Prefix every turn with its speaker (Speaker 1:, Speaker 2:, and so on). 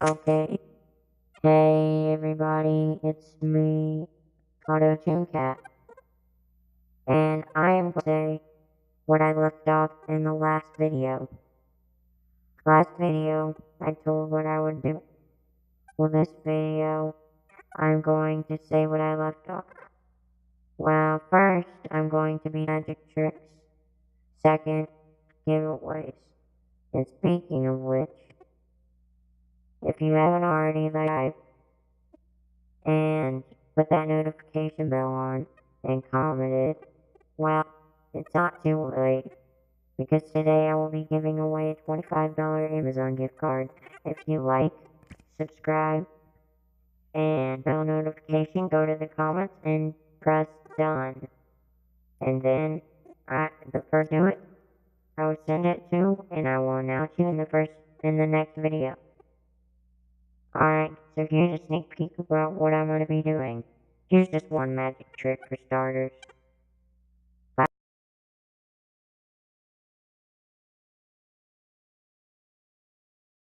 Speaker 1: Okay. Hey everybody, it's me, Auto Tune Cat, and I am going to say what I left off in the last video. Last video, I told what I would do. Well, this video, I'm going to say what I left off. Well, first, I'm going to be magic tricks. Second, giveaways. And speaking of which, if you haven't already, subscribed and put that notification bell on and commented, well, it's not too late, because today I will be giving away a $25 Amazon gift card. If you like, subscribe, and bell notification, go to the comments and press done. And then, the person do it, I will send it to, and I will announce you in the next video. Alright, so here's a sneak peek about what I'm going to be doing. Here's just one magic trick for starters.